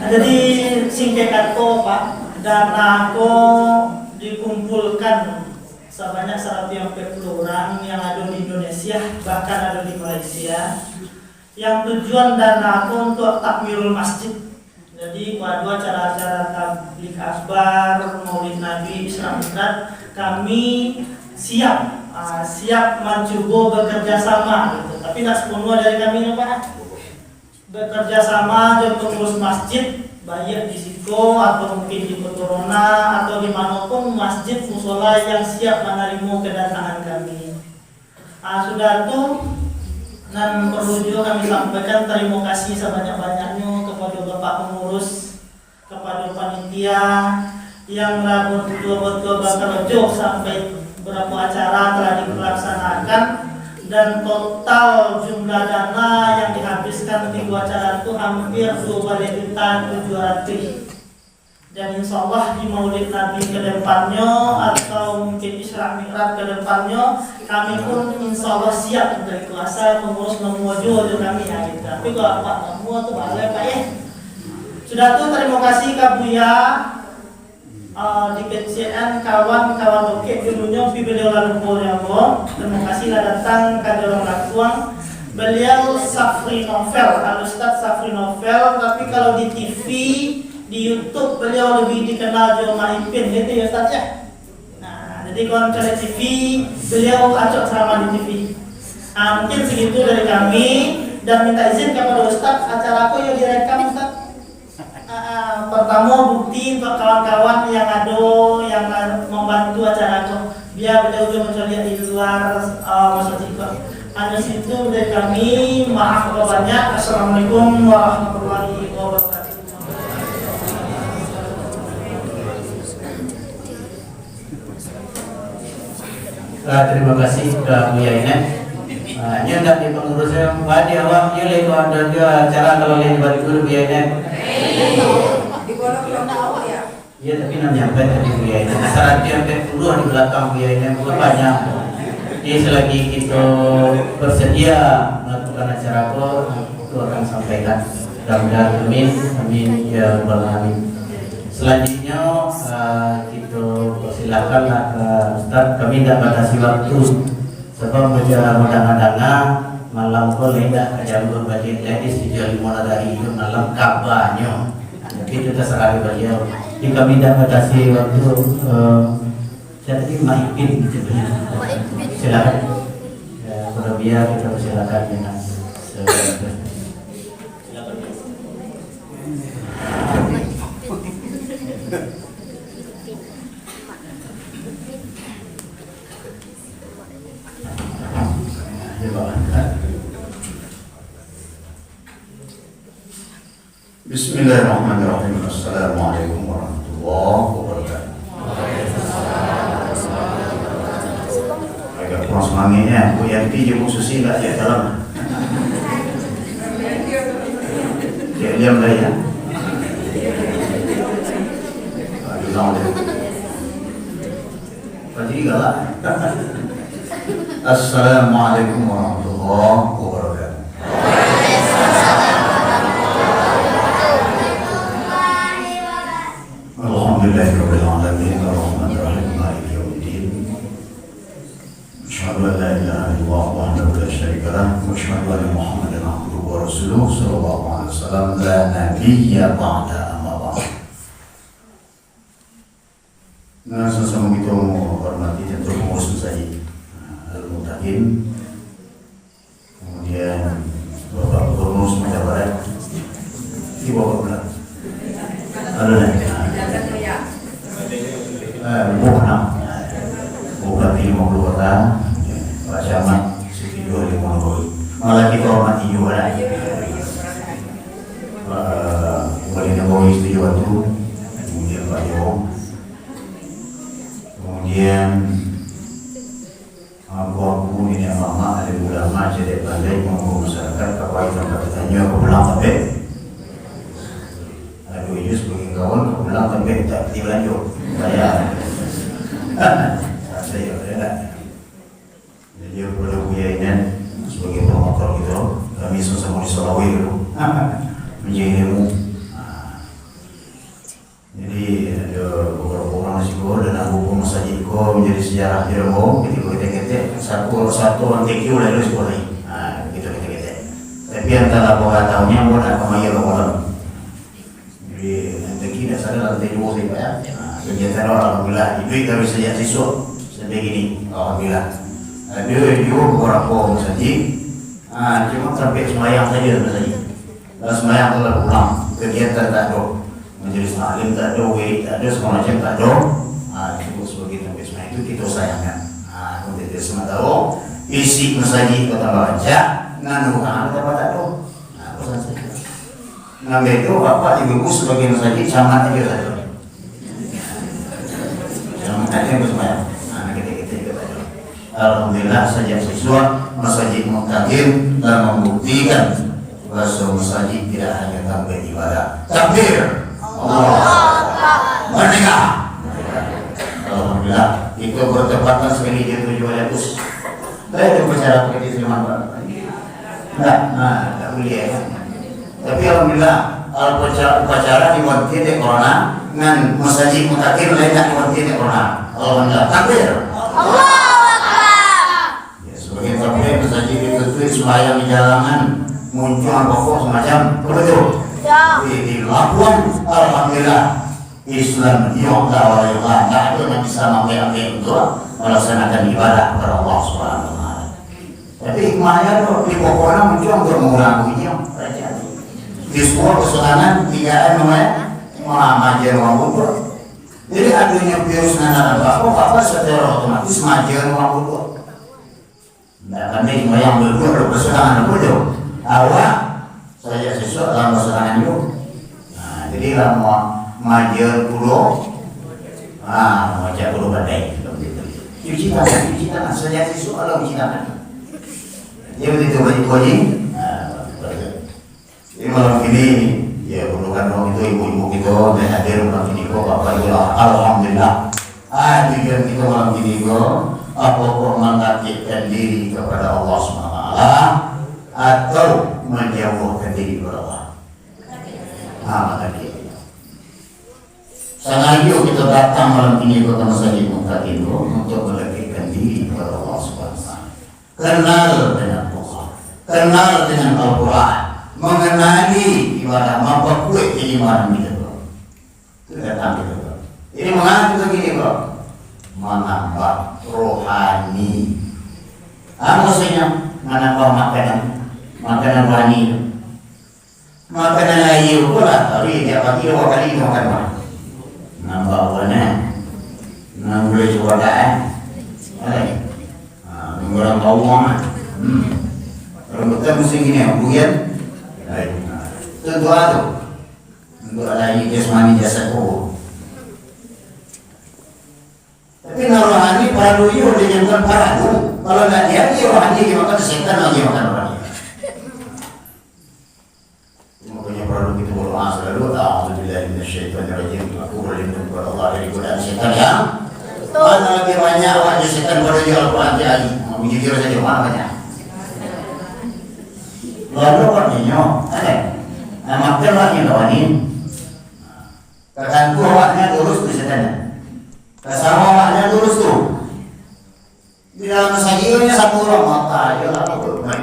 Jadi singkat Pak, dana ko dikumpulkan sebanyak 140 orang yang ada di Indonesia, bahkan ada di Malaysia. Yang tujuan dana ko untuk takmirul masjid. Jadi pada acara-acara tabligh akbar, Maulid Nabi, Isra Mi'raj, kami siap mencoba bekerja sama gitu. Tapi tidak sepenuhnya dari kami Pak. Bekerja sama dengan pengurus masjid, baik di Siko atau mungkin di Kotorona atau dimanapun masjid musola yang siap menerima kedatangan kami. Sudah itu, dan perlu juga kami sampaikan terima kasih sebanyak-banyaknya kepada Bapak pengurus, kepada panitia yang betul-betul bekerja sampai beberapa acara telah dilaksanakan. Dan total jumlah dana yang dihabiskan di acara itu hampir 2.700.000. Dan insya Allah di Maulid Nabi ke depannya atau mungkin Isra Mi'raj ke depannya, kami pun insya Allah siap untuk kuasa mengurus memuju kami ya gitu. Tapi kalau Pak kamu tuh boleh Pak ya. Sudah tuh terima kasih Kak Buya. Di KCN kawan-kawan oke dulunya beliau lalu Polriamo. Terima kasih lah datang ke orang Lakuang. Beliau Safri Novel, Al-Ustaz Safri Novel. Tapi kalau di TV, di YouTube beliau lebih dikenal Joma Ipin gitu ya Ustaz ya. Nah, jadi kalau ke TV beliau acok sama di TV. Mungkin segitu dari kami dan minta izin kepada Ustaz, acara aku yang direkam Ustaz. Pertama bukti untuk kawan-kawan yang ada yang membantu acara itu biar beliau juga mencari di luar masa itu. Hanya situ dari kami, maaf kalau banyak. Assalamualaikum warahmatullahi wabarakatuh. Terima kasih Kak Buya Inen. Ini hendak di pengurusnya Pak di awak ini itu ada juga acara kalau lihat balik dulu Buya Inen. Iya tapi nanti sampai tadi Buya Inen. Syarat dia sampai puluhan di belakang Buya Inen bukan banyak. Jadi selagi kita bersedia melakukan acara itu akan sampaikan. Mudah-mudahan amin ya rabbal alamin. Selanjutnya kita persilakan Ustaz, kami tidak batasi waktu sebab mudah-mudahan malam ko tidak kejauhan bagi ladies di Jali Monadari itu malam kabarnya. Tapi itu terserah beliau. Jadi kami tidak batasi waktu. Jadi maipin gitu. Silakan. Kalau biar kita persilakan dengan Bismillahirrahmanirrahim. Assalamualaikum warahmatullahi wabarakatuh. Agak kurang semangatnya, Bu Yanti juga Susi nggak ya dalam. Diam lah ya. Bilang deh. Tadi galak. Assalamualaikum warahmatullahi wabarakatuh. Alhamdulillahirabbil alamin arrahmanir rahim maliki yaumiddin. Asyhadu an la ilaha illallah wahdahu la syarika lah wa asyhadu anna Muhammadan abduhu wa rasuluh sallallahu alaihi wasallam la nabiyya ba'da amma ba'd. Nah, sesama kita menghormati tentu pengurus saja Al-Mutakin, kemudian Bapak Gubernur Sumatera Barat, di Bapak Benar, ada bukan 50 orang, Pak Camat sekitar 50, malah kita hormati juga. Wali Nabawi setuju waktu, kemudian Pak Jawong, kemudian aku ini mama ada ulama jadi pandai ngomong masyarakat kapai tempat tanya aku pulang tapi aduh ini sebagai kawan aku pulang tapi tak dilanjut saya saya enggak jadi perlu Buya Inen sebagai promotor gitu kami sama di Solawi dulu menjadi ilmu sejarah Jeremo gitu kita satu orang TQ lalu sekolah gitu kita tapi antara bahwa tahunnya pun akan mayar orang jadi nanti kita sadar lantai 2 sih ya kegiatan alhamdulillah itu kita bisa sejak siswa sampai gini alhamdulillah ada juga beberapa saja cuma sampai semayang saja kalau semayang telah pulang kegiatan tak ada majelis taklim tak ada tak ada semua macam tak ada cukup sebagai sampai semayang itu kita sayangkan untuk kita semua tahu isi masjid kota baca nganu dapat tak ada pesan saja ngambil itu bapak ibu sebagai masjid camat aja saja camat aja bersemayang kita juga tak ada alhamdulillah sejak siswa masjid Muqtadim dan membuktikan bahwa masjid tidak hanya tanpa ibadah takbir Allah merdeka alhamdulillah itu bertepatan sekali dia 700 saya itu bicara seperti Sulaiman Pak tak boleh ya tapi alhamdulillah upacara diwanti di corona dengan masjid Muqtadim lain tak diwanti di corona alhamdulillah takbir Allah sebagai takbir masjid itu sembahyang di jalanan muncul pokok semacam betul di Labuan alhamdulillah Islam yang tak ada yang bisa memakai untuk melaksanakan ibadah kepada Allah Subhanahu wa taala. Tapi hikmahnya tuh di pokoknya muncul untuk menguranginya terjadi. Di sebuah kesulitan 3M namanya majer wabud. Jadi adanya virus nana apa secara otomatis majer wabud. Nah, kami yang berdua berkesulitan betul. Awak saya siswa dalam kesulitan itu. Nah, jadi lama majer pulau macam pulau badai cuci tangan saya siswa kalau cuci tangan dia begitu wajib jadi malam ini ya perlukan dong itu ibu-ibu kita dan hadir malam ini kok bapak ibu alhamdulillah tujuan kita malam ini kok apa mengaktifkan diri kepada Allah SWT atau menjauhkan diri kepada Allah makanya sangat yuk kita datang malam ini ke masjid Muqtadim untuk mendekatkan diri kepada Allah Subhanahu wa taala. Kenal dengan Allah, kenal dengan Al-Qur'an, mengenali ibadah memperkuat keimanan kita. Itu datang kita. Ini mengapa begini, Bro? Menambah rohani. Maksudnya menambah makanan rohani. Makanan layu pula, tapi dia pagi 2 kali makan mana? Nambah warna, nambah cuaca, orang bawang, kalau kita mesti gini, bukan? Tentu ada, untuk ada jasmani jasa kau. Tapi rohani perlu yo dengan paradu. Kalau nggak dia rohani makan setan lagi makan rohani. Makanya perlu kita berdoa selalu. Alhamdulillah minasyaitonirrajim. Aku berlindung kepada Allah dari godaan setan yang mana lagi banyak wajah setan pada Al-Quran jadi menjadi saja mana banyak. Lalu katanya, makan lagi rohani. Kataku awaknya lurus tu setannya. Sama awaknya lurus tu. Di dalam sajiannya satu orang mata je lah.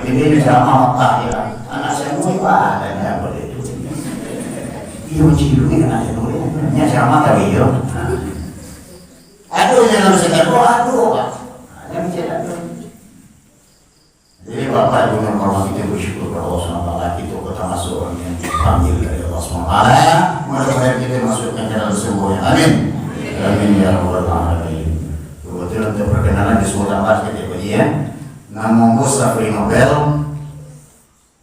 Ini sama mata je lah. Anak saya semua ada yang boleh. Dia mencium ini anak saya boleh. Nya sama kali yo. Aduh yang harus saya tahu aduh pak. Yang bicara tu. Jadi bapak juga kalau kita bersyukur kepada Allah SWT kita termasuk orang yang dipanggil dari Allah SWT. Mudah-mudahan kita masukkan dalam semuanya. Amin. Amin ya rabbal alamin. Kebetulan untuk perkenalan di sebuah tempat kita bagi ya. Nama bos Rafli Nobel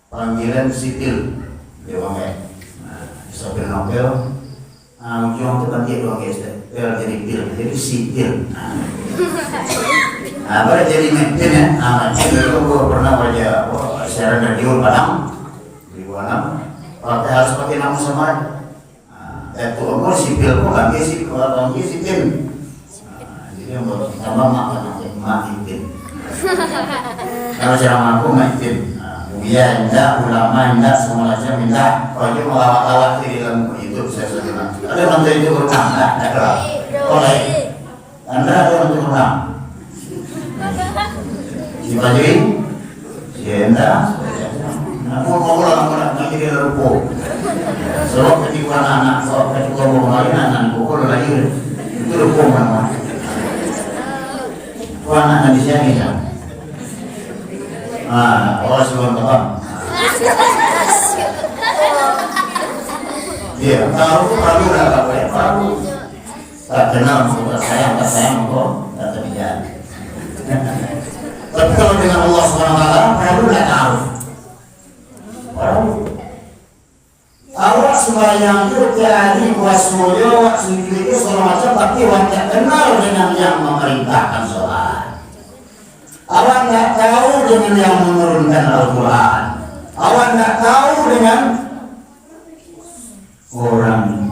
panggilan sipil dia bang Rafli Nobel ujung tu kan dia doang guys jadi pil jadi sipil apa jadi mungkin ya itu gua pernah baca siaran radio Padang di Padang pakai harus pakai nama samaran itu umur sipil kok kan dia sipil kalau dia sipil jadi yang tambah makin kalau ceramah aku makin ya enggak ulama enggak semua macam enggak kalau dia melawat-lawat di dalam itu saya sudah ada mantu itu berenang enggak ada oleh anda ada mantu berenang dimajuin sienda mau nanti dia lupa sebab ketika anak ketika mau main anak pukul lagi itu lupa mana anak di sini ya orang sebelum teman iya tahu perahu dah tak boleh perahu tak kenal tak sayang kok tak terjadi. Tapi kalau dengan Allah SWT perahu dah tahu awak sembahyang itu tiada kuasoyo, awak sendiri itu segala macam, tapi awak tak kenal dengan yang memerintahkan sholat. Awak tak tahu dengan yang menurunkan Al-Quran. Awak tak tahu dengan orang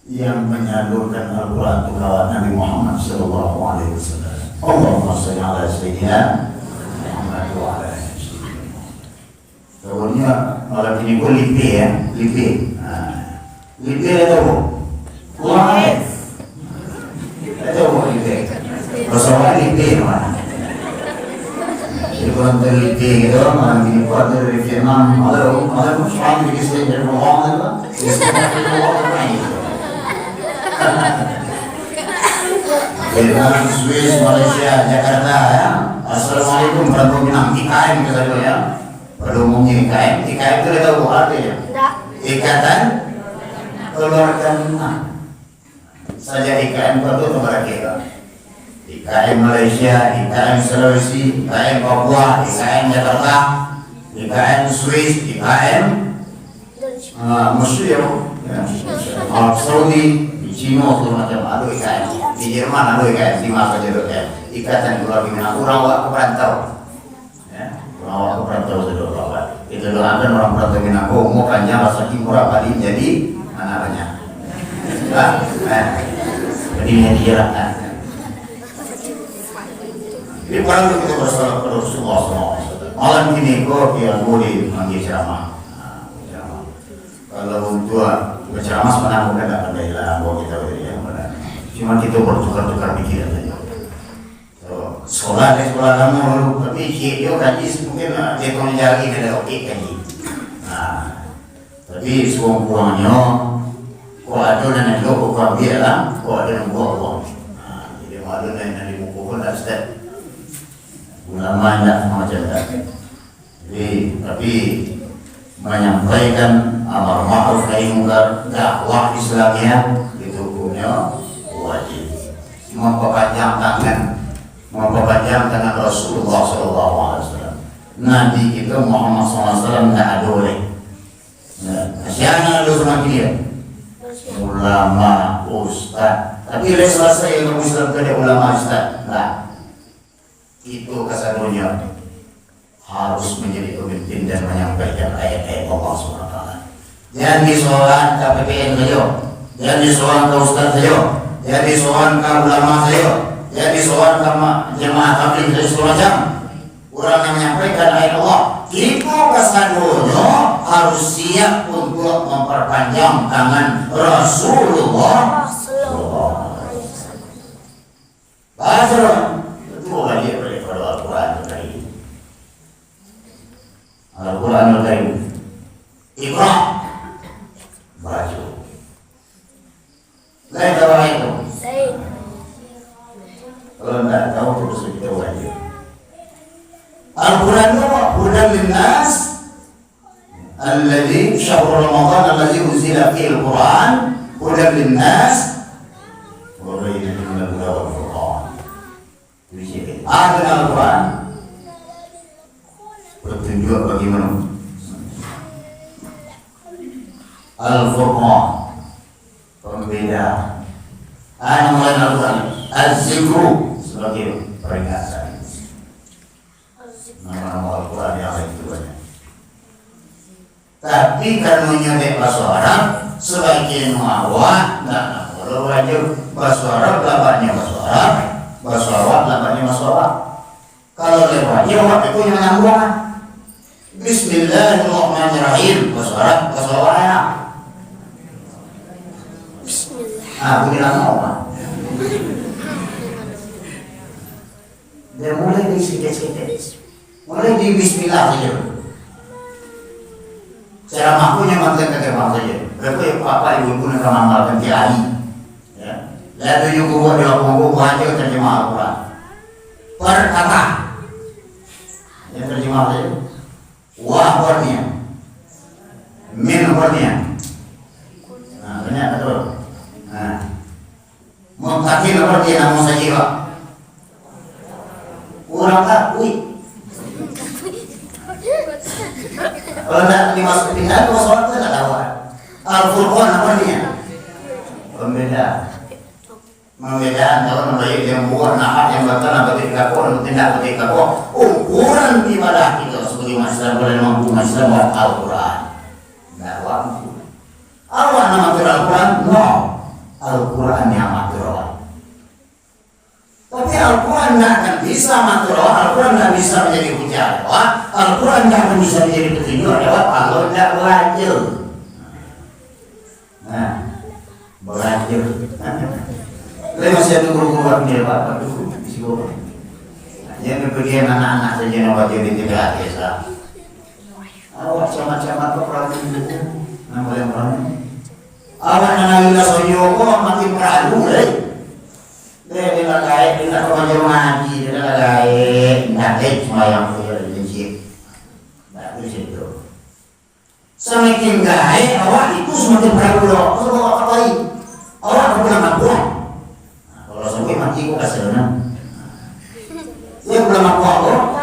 yang menyalurkan Al-Quran itu kawan Nabi Muhammad SAW. Allahumma shalli ala sayyidina Muhammad wa ala alihi. Tahunya malam ini gue lipi ya, lipi. Lipi ada apa? Live. Ada apa lipi? Masalah lipi mana? Jadi kalau ada lipi gitu, malam ini gue ada dari Vietnam, ada musuhan di sini dari Hong Kong itu, di sini dari Hong Kong itu. Vietnam, Swiss, Malaysia, Jakarta ya. Assalamualaikum warahmatullahi wabarakatuh. IKM kita dulu ya. Perlu mungkin IKM itu ada tahu artinya? Ikatan keluarga saja IKM itu kepada kita. IKM Malaysia, IKM Sulawesi, IKM Papua, IKM Jakarta, IKM Swiss, IKM Mesir, Arab Saudi, di Cina segala macam ada IKM. Di Jerman ada IKM, di mana saja ada IKM. Ikatan keluarga orang perantau. Awak perantau sudah berapa? Itu doakan orang perantau Minangkabau mau panjang rasa murah kali jadi anaknya. Jadi ini dijelaskan. Jadi perlu kita bersolat pada Rasulullah SAW. Malam ini kau yang boleh manggil ceramah. Kalau untuk berceramah sebenarnya bukan tak ada hilang bahwa kita beri yang benar. Cuma kita bertukar-tukar pikiran saja. Sekolah kamu lalu tapi dia kaji mungkin dia kau jari kada oke kaji. Tapi kurangnya kau ada dan ada kau ambil lah, kau ada yang buang. Jadi malu dan yang dibuku pun tak step. Ulama tak macam tak. Jadi tapi menyampaikan amar ma'ruf nahi munkar dakwah Islamiyah itu punya wajib. Memperpanjang tangan Rasulullah SAW. Nabi kita Muhammad SAW tidak ada oleh. Siapa ada sama dia? Ulama, ustaz. Tapi oleh selesai ilmu Islam kepada ulama ustaz. Nah, itu kesadunya harus menjadi pemimpin dan menyampaikan ayat-ayat Allah SWT. Jangan disoal KPPN saja, jangan disoal ke ustaz saja, jangan disoal ke ulama saja. Jadi soal sama jemaah tabligh dan segala macam orang yang menyampaikan ayat Allah kita kesadunya harus siap untuk memperpanjang tangan Rasulullah. Baca itu lagi daripada Al-Quran Al-Karim. Al-Quran Al-Karim Iqra baca lain tahu itu kalau tidak tahu terus kita wajib. Al-Quran itu hudan linnas alladhi syahrul Ramadan alladhi unzila fihi al-Quran hudan linnas wa bayyinatin minal huda wal furqan. Ada Al-Quran petunjuk bagi manusia. Al-Furqan pembeda. Ada mulai Al-Quran Az-Zikru sebagai peringatan. Nama-nama Al-Quran yang lain itu banyak. Tapi karenanya di bahasa Arab sebagian awak dan kalau wajib bahasa Arab lawannya bahasa Arab, bahasa awak lawannya bahasa awak. Kalau lewatnya awak itu yang nyambung. Bismillahirrahmanirrahim bahasa Arab, bahasa awak ya. Bismillah. Bilang awak. Dan mulai dari sedikit-sedikit, mulai di Bismillah saja. Cara makunya mantan kekebang saja. Berapa ya apa ibu-ibu nak mengamalkan kiai. Ya. Lalu juga buat di lapangan baca terjemah Al-Quran. Perkata, yang terjemah saja. Wah warnya, min warnya. Nah, banyak betul. Nah, mungkin warnya namun saja pak. Kurang tak, kalau tidak dimasukin itu sholat itu tidak tahu. Al-Furqan namanya pembeda, kalau membayar yang buat nafas yang bakal ketika kau tidak ketika kau ukuran ibadah itu sebagai masalah boleh mampu masalah Al-Quran. Tidak mampu. Awak nama Al-Quran? No. Al-Quran yang makruh. Tapi Al-Quran tidak akan bisa makruh. Al-Quran tidak bisa menjadi hujah. Al-Quran tidak akan bisa menjadi petunjuk kalau tidak belajar. Nah, belajar. Saya masih ada guru-guru dia Pak, yang kebagian anak-anak saja yang wajib di tidak desa. Awak camat-camat peperang itu, namanya perang. Awak nanggila soyoko makin peradu, dia tidak kait, tidak kemajuan ngaji, tidak kait, tidak kait semua yang punya prinsip, tidak prinsip. Semakin kait, awak itu semakin peradu loh. Kalau awak katakan, awak berpulang kampung. Kalau sampai mati kok kasih mana? Dia pulang kampung.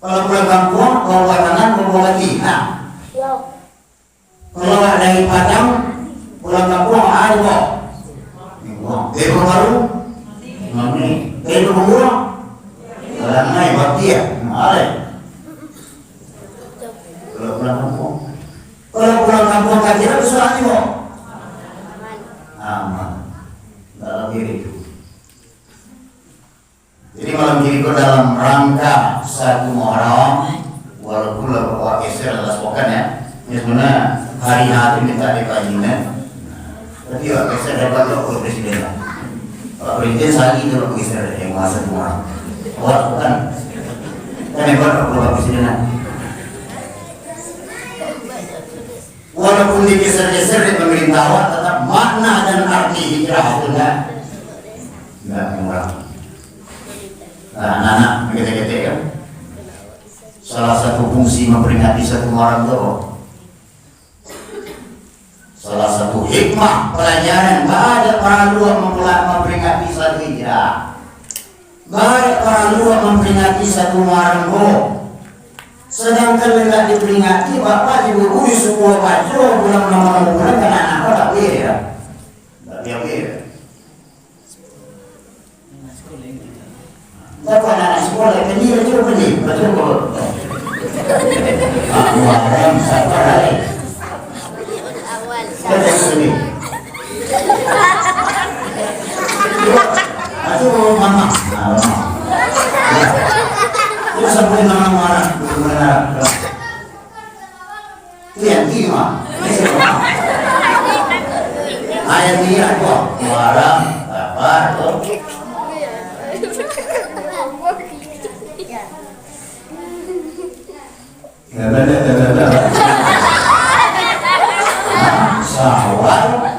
Kalau pulang kampung, bawa kanan, bawa kiri. Kalau dari Padang, pulang kampung ada kok. Dia baru, mami. Dia baru, kalau naik buat dia, ada. Kalau pulang kampung, kajian besar ni kok. Aman. Dalam diri itu. Jadi malam ini kau dalam rangka 1 Muharram, walaupun bawa geser adalah sepokan ya. Ini sebenarnya hari hati minta dikajian. Tapi ya geser dapat Pak Presiden. Pak Presiden sehari itu Pak geser yang masa Muharram. Wah bukan. Kan hebat Pak Presiden. Walaupun digeser-geser di pemerintahan, tetap makna dan arti hijrah itu enggak murah. Nah, anak-anak begitu-begitu kan. Salah satu fungsi memperingati 1 Muharram itu, salah satu hikmah pelajaran ada para luar memperingati 1 hijrah. Ada para luar memperingati 1 Muharram itu. Sedangkan tidak diperingati, bapak ibu di sebuah baju bulan karena anak tak boleh ya, tak boleh. Tapi anak sekolah ini betul betul. Muharram sabar lagi. Kita sini. Aduh mama. Dia sampai nama marah, benar. Lihat gimana? Ayat ini apa? Muharram, sabar, Sawal,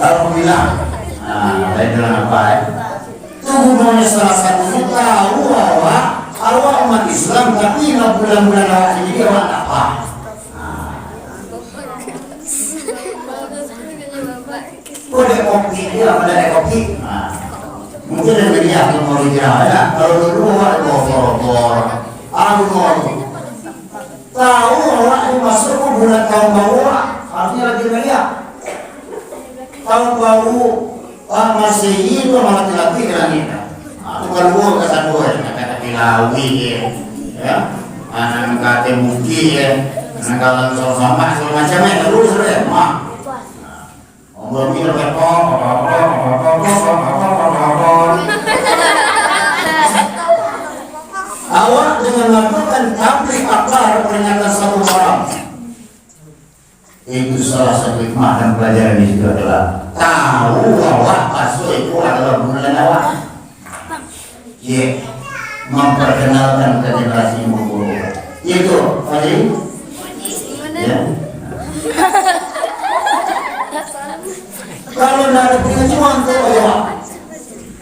Alhamdulillah. Nah, lain dengan apa ya? Tujuannya salah satunya tahu awak umat Islam, tapi bulan-bulan awak ini awak apa? Boleh kopi dia, boleh kopi. Mungkin ada dia yang mau ya. Kalau dulu awak bor, tahu awak ini masuk ke bulan tahun baru, artinya lagi melihat. Tahun baru Masehi itu malah laki langit. Bukan gua kesan gua kata Pilawi ya. Anak kata Muki ya. Anak kalang sama macamnya terus ya. Belum kita Awak dengan melakukan tabligh akbar peringatan satu Muharram. Itu salah satu hikmah dan pelajaran di situ adalah tahu bahwa masuk itu adalah bulan awal. Memperkenalkan ke generasi muda. Itu, Fadil. Ya. Kalau tidak ada pengajuan tu aja,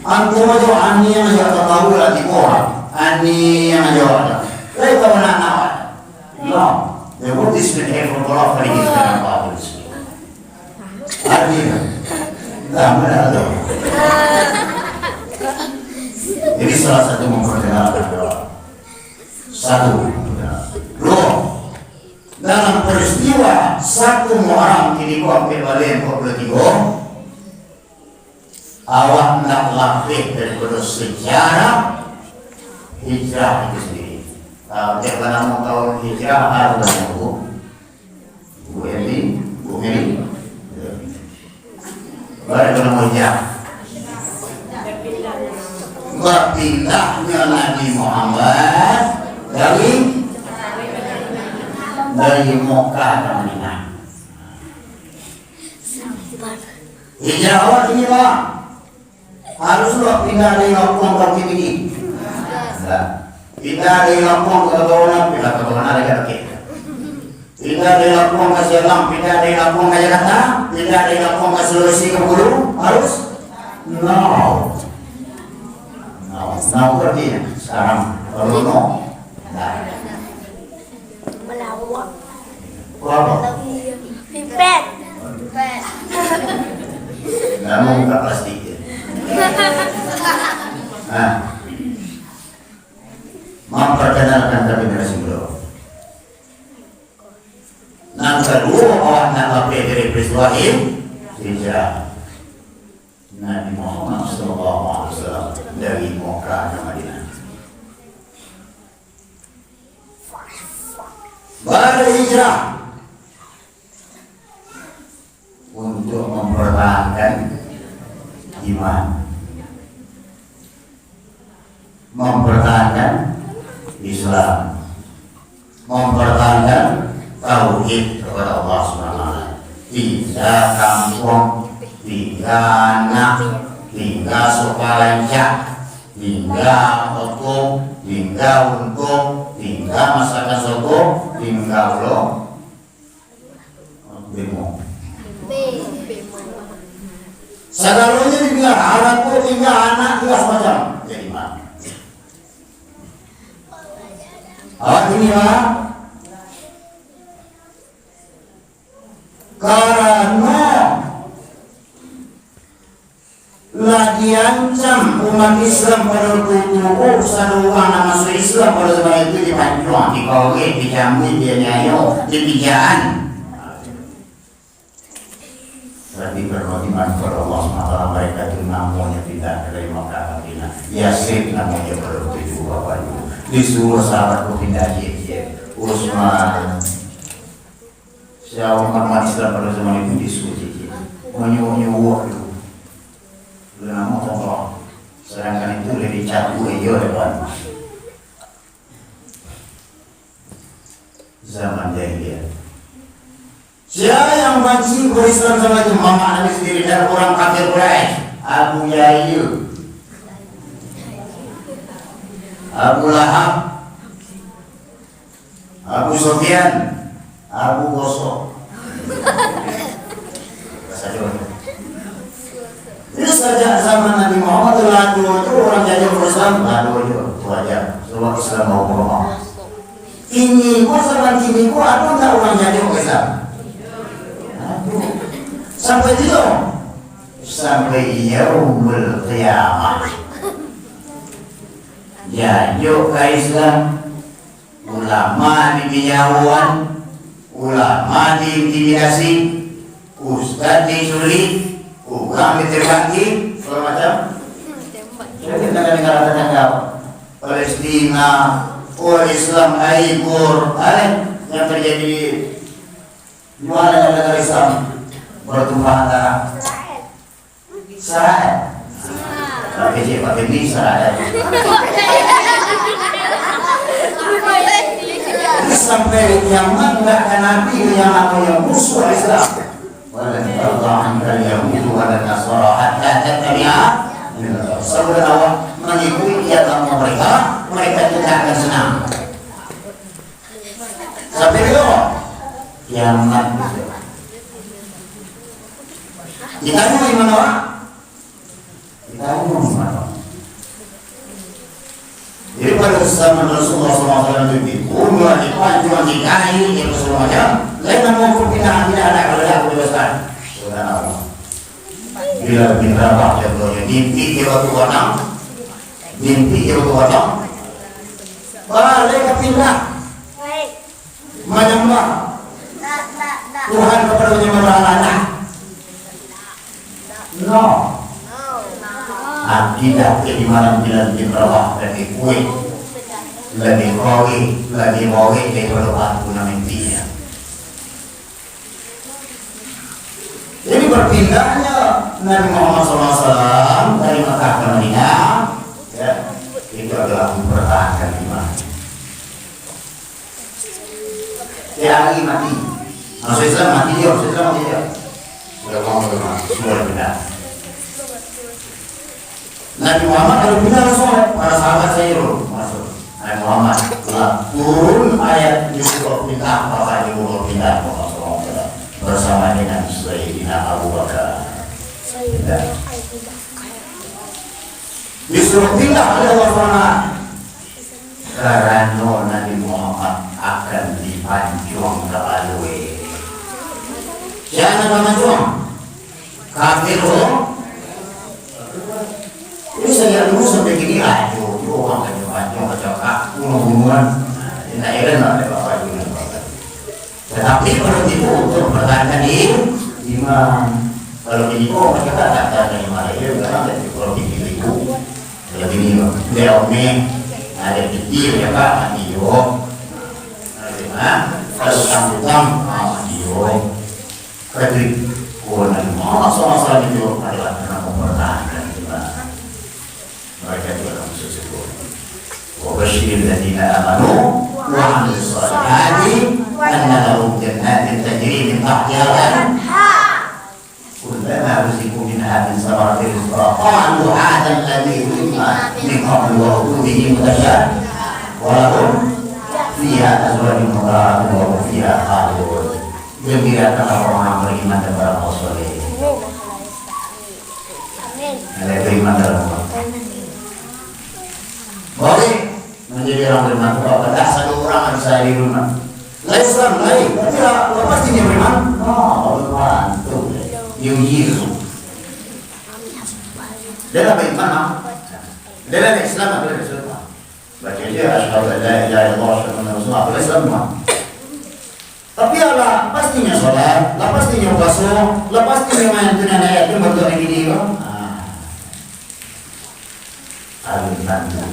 antum aja ani yang aja tahu lah di bawah, ani yang aja ada. Mereka mana nak? No, the word is been here for all of these kind of problems. Ani, dah mana ada? Ini salah satu memperkenalkan satu. Loh, dalam peristiwa satu Muharram kini kau ambil balik 23. Awak nak lapik daripada sejarah hijrah itu sendiri. Dia pernah tahu hijrah apa Bu Eli, Bu Meli. Baru pernah hijrah. Berpindahnya Nabi Muhammad dari Mekah ke Madinah. Hijrah awak ini Pak. Haruslah pindah dari Lampung ke Kini. Pindah dari Lampung ke Tabanan, pindah ke Tabanan ada kita. Pindah dari Lampung ke Sialang, pindah dari Lampung ke Jakarta, pindah dari Lampung ke Sulawesi ke Bulu, harus? No. No berarti sekarang kalau no. Melawak. Apa? Pipet. Nggak mau buka plastik ya. Nah, memperkenalkan ke generasi muda. Yang kedua, awak nak apa dari peristiwa hijrah Nabi Muhammad SAW dari Mekah ke Madinah. Baru hijrah untuk mempertahankan iman, mempertahankan Islam, mempertahankan tauhid kepada Allah SWT. Tiga kampung, tiga anak, tiga sukalanca, tiga hukum, tiga untung, tiga masakan soko, tiga lo bingung. Segalanya dibilang anakku, tiga anak, tiga semacam. Jadi mana? Awak ini lah. Karena lagi ancam umat Islam pada tubuh satu orang masuk Islam pada zaman itu dipancung, dikawin, dicambuk, dia nyayo, dipijaan. Berarti berkhidmat kepada Allah SWT. Mereka itu namanya tidak dari Mekah ke Madinah. Yasin namanya pada waktu itu Bapak Ibu. Disuruh sahabatku pindah Jid, Utsman. Siapa umat Islam pada zaman itu disuruh Jid, menyuruh itu. Belum mau tolong. Sedangkan itu lebih cabu hijau depan. Zaman jahiliyah. Siapa yang benci berislam sama itu? Mama Nabi sendiri dan orang kafir Quraisy. Abu Jahil, Abu Lahab, Abu Sufyan, Abu Gosok. Bahasa Jawa. Itu saja zaman Nabi Muhammad lalu itu orang jadi berislam lalu itu wajar. Sebab Islam mau ngomong. Ini gua zaman ini gua ada nggak orang jadi Islam? Sampai itu sampai yaumul qiyamah. Ya, yuk ke Islam. Ulama dibiawan, ulama diintimidasi, ustaz diculik, orang ditembaki, segala macam. Jadi negara-negara tetangga Palestina, Islam hancur, yang terjadi di mana negara Islam bertumpah antara Israel. Pakai ini Israel. sampai Yaman nggak ada nabi yang namanya musuh Islam. Walan tardahan kal yahudu walan nasara hatta tattabi'a millata. Sebelum awak mengikuti agama mereka, mereka tidak akan senang. Sampai itu Yaman. Ditanya di mana orang? Ditanya di mana? Jadi pada zaman Rasulullah SAW itu umur dipanjang dikahi di Rasulullah lain maupun tidak ada kalau bebaskan. Subhanallah. Bila berapa contohnya mimpi dia waktu balik ke pindah menyembah Tuhan kepada penyembah anak. No. Tidak keimanan bila diberawah lebih kuat, lebih kawi daripada waktu nantinya. Jadi berpindahnya Nabi Muhammad SAW dari Makkah ke Madinah, ya, itu adalah mempertahankan iman. Lagi mati, manusia Islam mati dia, sudah mau semua pindah. Nabi Muhammad kalau pindah langsung para sahabat saya masuk. Nabi Muhammad turun ayat disuruh pindah, maka disuruh pindah bersama dengan Sayyidina Abu Bakar. Disuruh pindah oleh Allah karena Nabi Muhammad akan dipancung ke Alwe. Jangan pancung kafir ini saya dulu sampai gini aja, orang pancung kacau bunuh-bunuhan. Tidak ada bapak juga. Tetapi kalau itu untuk mempertahankan iman. Kalau ini kok mereka tak ada iman itu karena kalau ini itu lebih ini leone ada pikir ya Pak Adio. Kalau sambutan Adio. Kadri konan masalah itu adalah karena mempertahankan iman. Mereka juga akan sesuatu. Wabashir ladina amanu wa amil salihati anna lahum jannatin tajri min tahtiha al-anhar kullama ruziqu minha min samaratin rizqa qalu hadha alladhi ruziqna min qablu wa hum bihi mutashabiha wa lahum fiha azwajun mutahharatun wa hum fiha khalidun. Gembirakanlah orang beriman dan beramal saleh. Ada beriman dalam Allah. Boleh menjadi orang beriman. Kalau tidak satu orang bisa di rumah. Lain Islam lain. Tidak pasti dia beriman. Oh, beriman tuh. Yujizu. Dia apa iman? Dia ada Islam atau ada Islam? Baca dia asyhadu an la ilaha illallah wa asyhadu anna rasulullah. Apa Islam? Tapi Allah pastinya sholat, lah pastinya puasa, lah pastinya main tunan ayat itu berdoa gini kan? Alhamdulillah.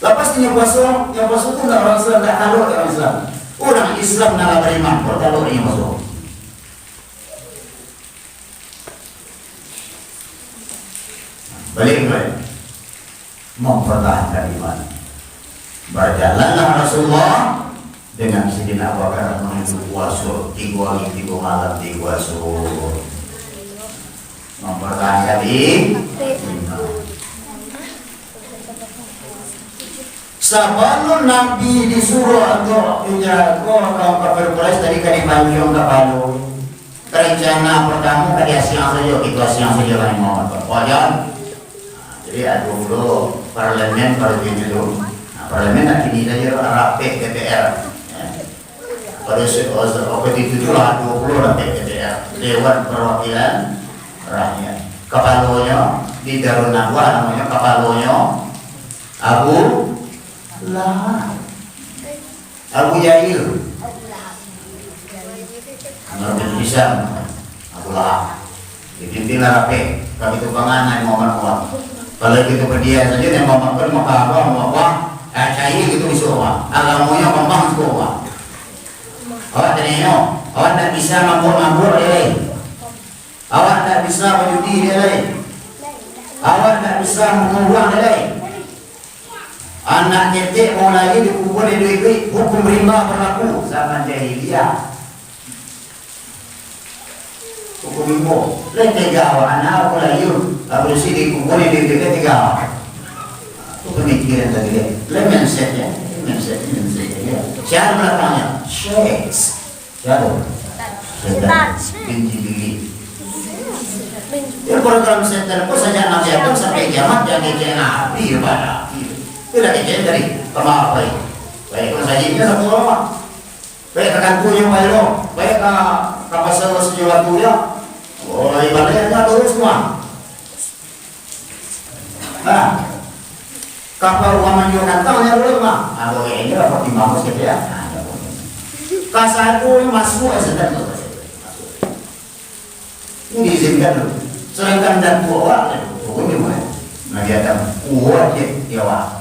Lah pastinya puasa, yang puasa itu nggak orang Islam, nggak tahu orang Islam. Orang Islam nggak beriman, kalau ini masuk. Balik mempertahankan iman. Berjalanlah Rasulullah dengan Sayyidina Abu Bakar menuju Wasur 3 hari 3 malam di Wasur mempertahankan iman. Sebelum Nabi disuruh untuk menjaga kaum kafir Quraisy tadi kan dipanjung ke Palu. Rencana pertama tadi siang saja, itu siang saja kan Muhammad berkojan. Jadi ada dulu parlemen baru dulu. Parlemen nak kini saja rapat DPR. Pada waktu itu juga 20 rapat DPR, Dewan Perwakilan Rakyat. Kepalanya di Darun Nadwa namanya kepalanya Abu Lahab, Abu Jahil, Abu Hisam, Abu Lahab. Dipimpin rapat. Kami itu panganan Muhammad. Kalau kita berdiam saja yang Muhammad maka apa? Cahaya itu disuruh. Agamanya memang disuruh. Awak tanya, awak tak bisa mabur-mabur dia. Awak tak bisa berjudi dia. Awak tak bisa mengulang dia. Anak nyetek mau lagi dikubur di duit-duit, hukum riba berlaku zaman jahiliyah. Hukum riba. Lain tiga awak anak aku lagi, aku sih dikubur di duit-duit tiga awak. Itu pemikiran tadi dia. Lain mindsetnya, mindsetnya. Siapa belakangnya? Shades. Siapa? Setan. Binti diri. Ya program setan pun saja Nabi Adam sampai kiamat jangan kecil Nabi pada. Tidak kecil dari apa baik. Baik kalau saja ini satu orang. Baik akan punya baik baik kapasitas sejauh tulia. Oh ibadahnya dulu semua. Nah, kapal uang menjualkan tangannya dulu mah. Kalau ini dapat dimamus gitu ya. Kasar pun masuk setan itu. Ini diizinkan dulu. Sedangkan dan buah hukum ini boleh. Nabi Adam buah dia wah.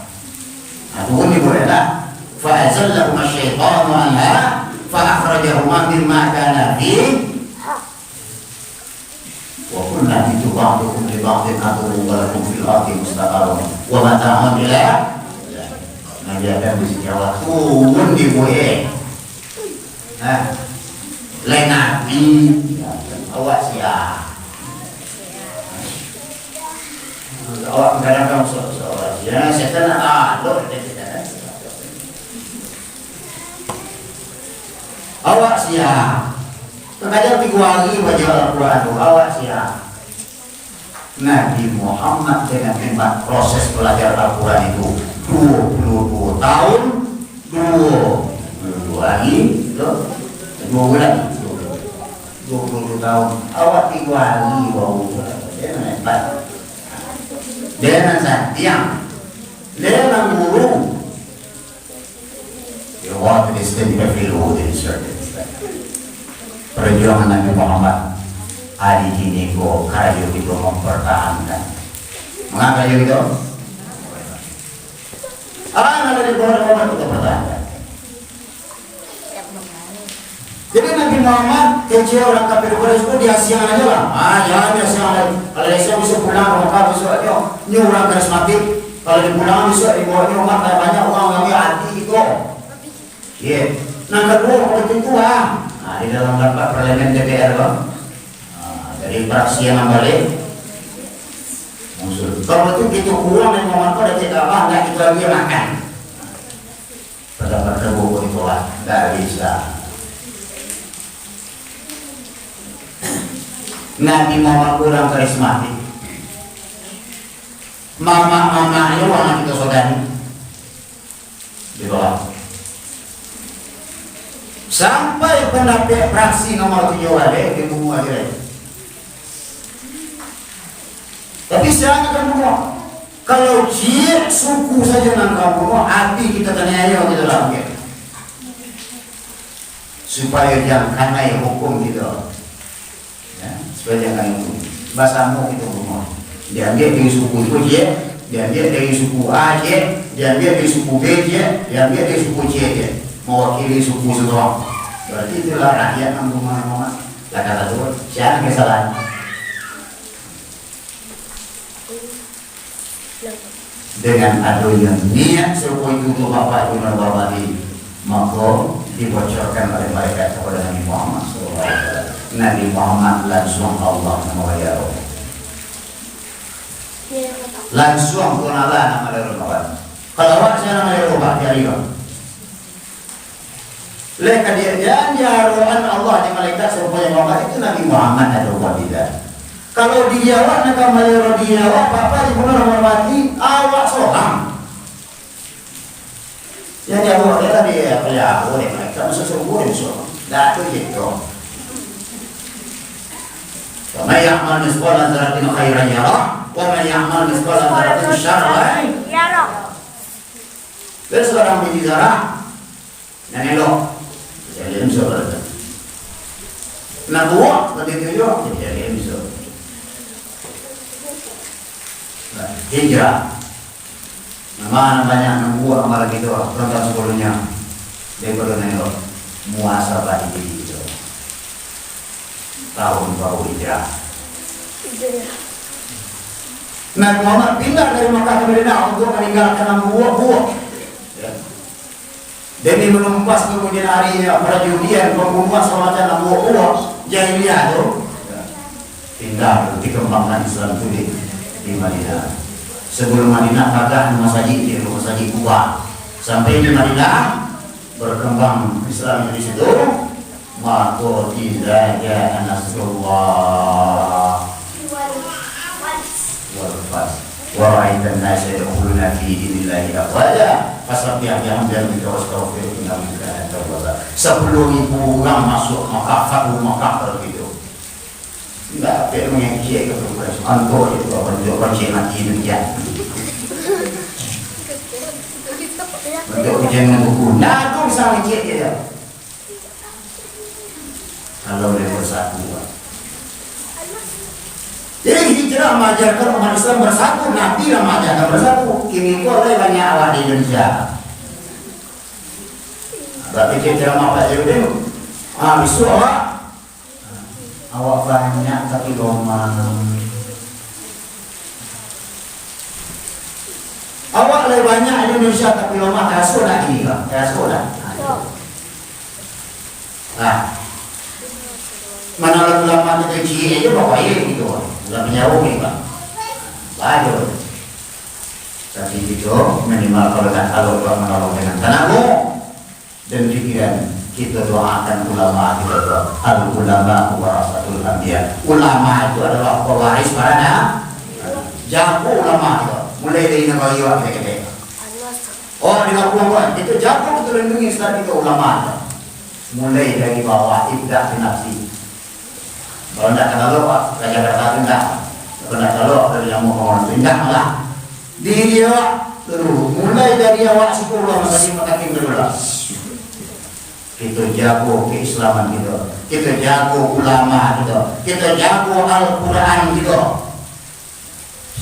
Tuhun boleh lah. Fa'azallahuma syaitanu anha fa'akhrajahuma mimma kana fihi. Wa kunna bitu ba'dukum li ba'din aduwwun wa lakum fil ardi mustaqarrun wa mata'un ila. Nabi Adam bisa jawab tuhun boleh. Nah, lain Nabi awak siap. Awak kadang-kadang seorang ya setan loh awak siap terkadang dikuali baca Al-Quran awak siap. Nabi Muhammad dengan 4 proses belajar Al-Quran itu 22 tahun 22 lagi 2 bulan 20 tahun awak dikuali bau dengan santiang dengan guru you want to distinct every law in certain perjuangan Nabi Muhammad hari ini kok kayu itu mempertahankan mengapa kayu itu? Anak dari Muhammad itu pertahankan. Jadi Nabi Muhammad kecil orang kafir Quraisy itu dia siang aja lah. Jangan dia siang lagi. Kalau dia bisa pulang ke Mekah besok aja. Ini orang karismatik. Kalau dia pulang besok dibawa umat banyak orang yang hati gitu. Iya. Nah kedua kalau itu di dalam rapat parlemen DPR kan. Dari fraksi yang balik. Musuh. Kalau itu gitu kurang Nabi Muhammad ada tidak apa enggak itu lagi makan. Pada buku itu lah. Enggak bisa. Nabi Muhammad kurang karismatik. Mama-mamanya orang kita saudari di bawah. Sampai pendapat fraksi nomor 7 ada di buku aja. Tapi saya akan bunuh. Kalau dia suku saja nangkap bunuh, hati kita tanya gitu lah. Supaya jangan kena hukum gitu. Supaya jangan bahasamu itu semua. Diambil dari suku itu dia, diambil dari suku A dia, diambil dari suku B dia, diambil dari suku C dia, mewakili suku semua. Berarti itulah rakyat yang rumah-rumah. Lah kata Tuhan, siapa kesalahan? Dengan adanya niat suku itu untuk bapak ibu dan bapak ini, maka dibocorkan oleh mereka kepada Nabi Muhammad SAW. Nabi Muhammad langsung Allah nama ya Allah. Langsung kenalan nama Allah. Kalau awak saya nama Allah dari Allah. Leka dia jaruan Allah di malaikat supaya Muhammad itu Nabi Muhammad ada Allah tidak. Kalau dijawab nak kembali dia awak apa di mana nomor mati awak soham. Ya jawab dia tadi apa ya boleh malaikat sesuatu boleh soham. Dah tu gitu. وَمَنْ يَعْمَلْ مِثْقَالَ ذَرَّةٍ خَيْرًا يَرَهُ وَمَنْ يَعْمَلْ مِثْقَالَ ذَرَّةٍ شَرًّا يَرَهُ. Bila seorang bicara, yang elok, jadi bisa berada. Nak buat, lebih tujuh, jadi bisa. Hijrah. Nama banyak nunggu amal gitu, perempuan sebelumnya. Daripada elok, muasabah diri. Tahun baru hijrah. Nabi Muhammad pindah dari Makkah ke Madinah untuk meninggalkan buah-buah demi menumpas kemudian harinya perjudian, pembunuhan segala macam uang jahiliyah itu pindah dikembangkan Islam itu di Madinah. Sebelum Madinah kagak masjid di masjid Kuba, sampai di Madinah berkembang Islam di situ. Maka tidak ada nasrullah wal fath wa ra'aitan nasa yadkhuluna fi dinillahi afwaja fasabbih bihamdihi wa astaghfirhu innahu kana tawwaba. 10.000 orang masuk Makkah, Makkah begitu. Enggak ada yang kiai ke progres antor itu orang kiai mati dunia. Untuk ujian buku, nah itu bisa ngecek dia. Kalau dia bersatu. Jadi hijrah mengajarkan umat Islam bersatu, Nabi lah mengajarkan bersatu. Kini kau ada banyak awak di Indonesia. Berarti hijrah apa jadi? Besok awak banyak tapi lomang. Awak lebih banyak di Indonesia tapi lomang kayak sekolah ini kan, kayak sekolah. Nah. Mana ulama kita cilik aja pokoknya gitu, udah penyaruh nih Pak, bagus. Tapi itu minimal kalau menolong dengan tanahmu dan pikiran kita doakan ulama kita doa. Al ulama warasatul anbiya. Ulama itu adalah pewaris para nabi. Jago ulama itu, mulai dari nabi kita. Oh di Labuan itu jago itu lindungi setelah itu ulama. Mulai dari bawah ibdah nafsi. Kalau tidak kalau Pak, raja berkata tidak. Kalau tidak kalau yang mau tidak malah diri awak terus mulai dari awak 10 masih matakin dulu. Kita jago keislaman kita jago ulama kita jago Al-Quran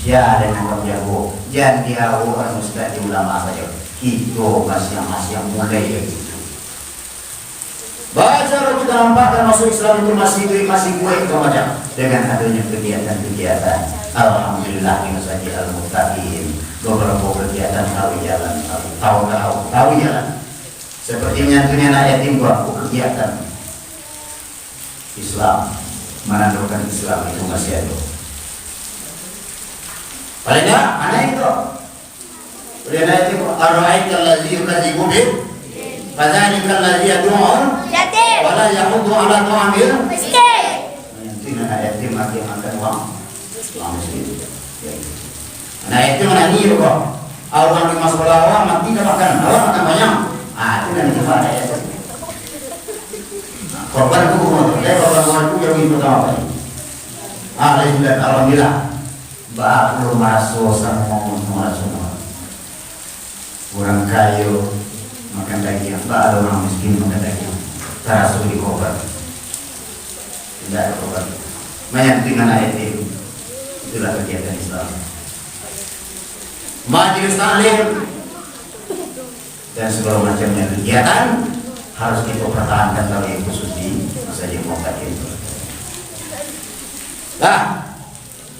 siapa yang jago? Jangan dia orang ustaz di ulama saja. Itu masih mulai begitu. Baca kalau kita nampakkan masuk Islam itu masih kuat macam dengan adanya kegiatan-kegiatan. Alhamdulillah ini saja al-muttaqin. Beberapa kegiatan tahu jalan, tahu jalan. Seperti menyantuni anak yatim buat kegiatan Islam, menandurkan Islam itu masih ada. Paling enggak anak itu. Paling anak itu ar-ra'aita allazi yukadzibu bih fadzalika allazi yad'u wala yahuddu ala ta'amil miskin. Yang anak yatim mati makan uang miskin. Anak yatim anak niru kok. Orang di masalah awam mati tak makan, awam makan banyak. Itu nanti pada yatim. Korban itu korban itu yang itu pertama kali. Alhamdulillah. Belum masuk semua. Orang kaya makan daging, ada orang miskin makan daging. Terasa di korban, tidak ada korban. Menyampaikan ayat itu, itulah kegiatan Islam. Majelis taklim dan segala macamnya kegiatan harus kita pertahankan kalau yang khusus di masa demokrat itu. Nah,